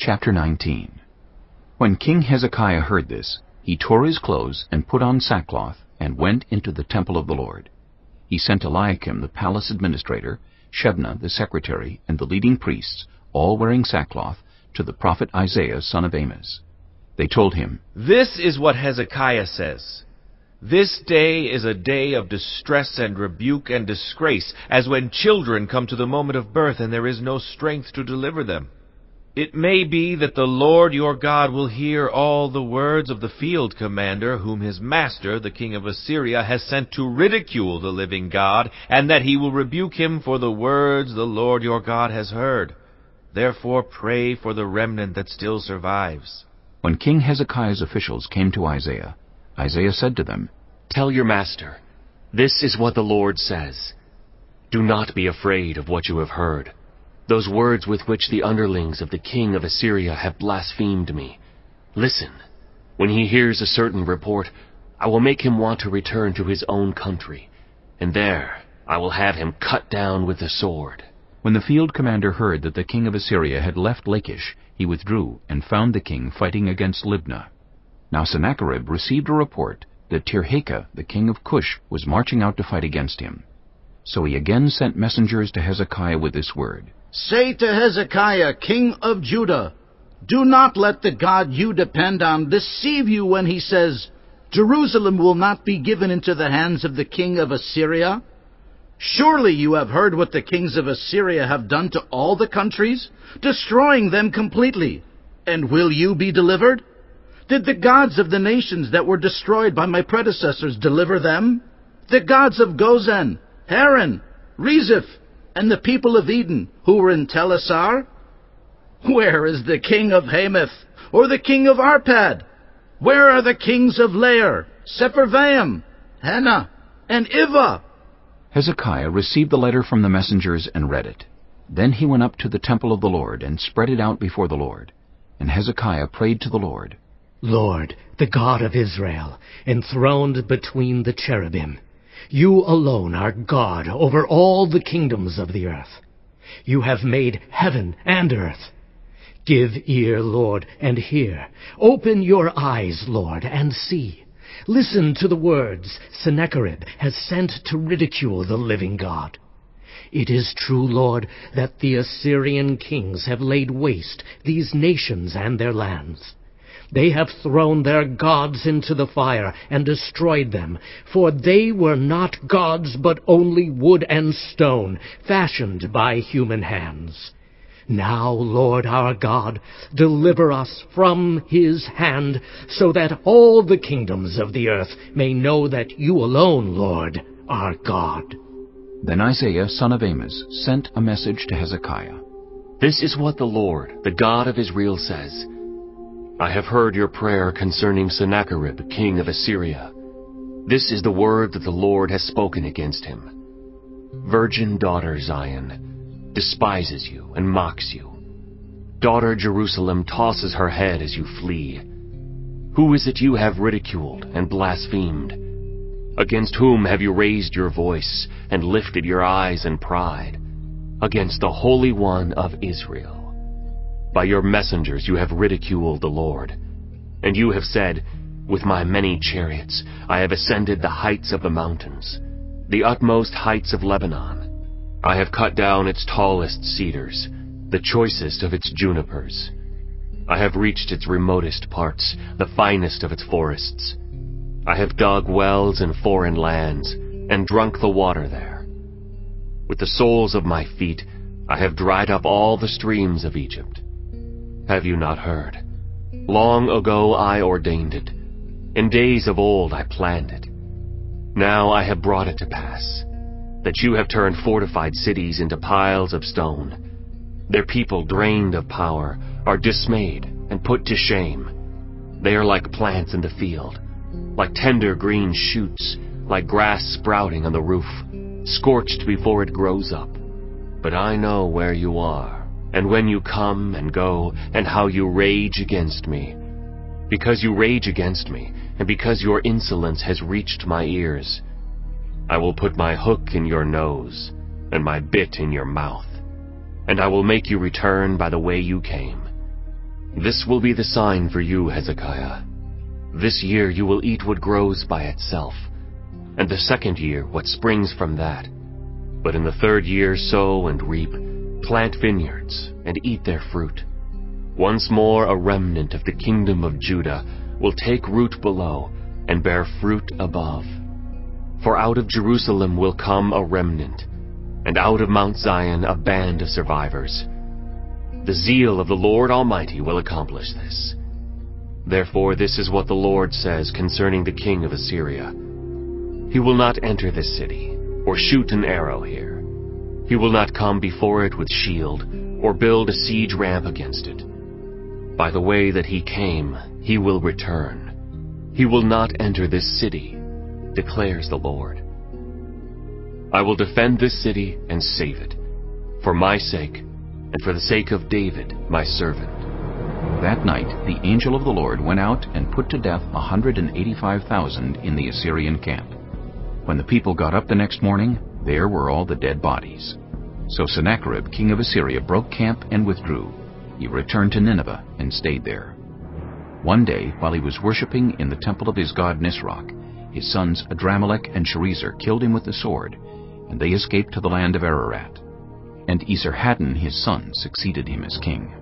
Chapter 19. When King Hezekiah heard this, he tore his clothes and put on sackcloth and went into the temple of the Lord. He sent Eliakim the palace administrator, Shebna the secretary, and the leading priests, all wearing sackcloth, to the prophet Isaiah son of Amos. They told him, "This is what Hezekiah says. This day is a day of distress and rebuke and disgrace, as when children come to the moment of birth and there is no strength to deliver them. It may be that the Lord your God will hear all the words of the field commander whom his master, the king of Assyria, has sent to ridicule the living God, and that he will rebuke him for the words the Lord your God has heard. Therefore pray for the remnant that still survives." When King Hezekiah's officials came to Isaiah, Isaiah said to them, "Tell your master, this is what the Lord says. Do not be afraid of what you have heard, those words with which the underlings of the king of Assyria have blasphemed me. Listen, when he hears a certain report, I will make him want to return to his own country, and there I will have him cut down with the sword." When the field commander heard that the king of Assyria had left Lachish, he withdrew and found the king fighting against Libnah. Now Sennacherib received a report that Tirhakah, the king of Cush, was marching out to fight against him. So he again sent messengers to Hezekiah with this word, "Say to Hezekiah, king of Judah, do not let the God you depend on deceive you when he says, 'Jerusalem will not be given into the hands of the king of Assyria.' Surely you have heard what the kings of Assyria have done to all the countries, destroying them completely. And will you be delivered? Did the gods of the nations that were destroyed by my predecessors deliver them? The gods of Gozan, Haran, Rezeph, and the people of Eden, who were in Telassar? Where is the king of Hamath, or the king of Arpad? Where are the kings of Lair, Sepharvaim, Hena, and Ivah?" Hezekiah received the letter from the messengers and read it. Then he went up to the temple of the Lord and spread it out before the Lord. And Hezekiah prayed to the Lord, "Lord, the God of Israel, enthroned between the cherubim, you alone are God over all the kingdoms of the earth. You have made heaven and earth. Give ear, Lord, and hear. Open your eyes, Lord, and see. Listen to the words Sennacherib has sent to ridicule the living God. It is true, Lord, that the Assyrian kings have laid waste these nations and their lands. They have thrown their gods into the fire and destroyed them, for they were not gods but only wood and stone, fashioned by human hands. Now, Lord our God, deliver us from his hand, so that all the kingdoms of the earth may know that you alone, Lord, are God." Then Isaiah son of Amos sent a message to Hezekiah. "This is what the Lord, the God of Israel, says. I have heard your prayer concerning Sennacherib, king of Assyria. This is the word that the Lord has spoken against him. Virgin daughter Zion despises you and mocks you. Daughter Jerusalem tosses her head as you flee. Who is it you have ridiculed and blasphemed? Against whom have you raised your voice and lifted your eyes in pride? Against the Holy One of Israel. By your messengers you have ridiculed the Lord. And you have said, 'With my many chariots I have ascended the heights of the mountains, the utmost heights of Lebanon. I have cut down its tallest cedars, the choicest of its junipers. I have reached its remotest parts, the finest of its forests. I have dug wells in foreign lands and drunk the water there. With the soles of my feet I have dried up all the streams of Egypt. Have you not heard? Long ago I ordained it. In days of old I planned it. Now I have brought it to pass, that you have turned fortified cities into piles of stone. Their people, drained of power, are dismayed and put to shame. They are like plants in the field, like tender green shoots, like grass sprouting on the roof, scorched before it grows up. But I know where you are, and when you come and go, and how you rage against me. Because you rage against me, and because your insolence has reached my ears, I will put my hook in your nose, and my bit in your mouth, and I will make you return by the way you came. This will be the sign for you, Hezekiah. This year you will eat what grows by itself, and the second year what springs from that. But in the third year sow and reap, plant vineyards, and eat their fruit. Once more a remnant of the kingdom of Judah will take root below and bear fruit above. For out of Jerusalem will come a remnant, and out of Mount Zion a band of survivors. The zeal of the Lord Almighty will accomplish this. Therefore this is what the Lord says concerning the king of Assyria. He will not enter this city, or shoot an arrow here. He will not come before it with shield, or build a siege ramp against it. By the way that he came, he will return. He will not enter this city, declares the Lord. I will defend this city and save it, for my sake, and for the sake of David, my servant. That night the angel of the Lord went out and put to death 185,000 in the Assyrian camp. When the people got up the next morning, there were all the dead bodies. So Sennacherib, king of Assyria, broke camp and withdrew. He returned to Nineveh and stayed there. One day, while he was worshipping in the temple of his god Nisroch, his sons Adramelech and Sharezer killed him with the sword, and they escaped to the land of Ararat. And Esarhaddon his son succeeded him as king.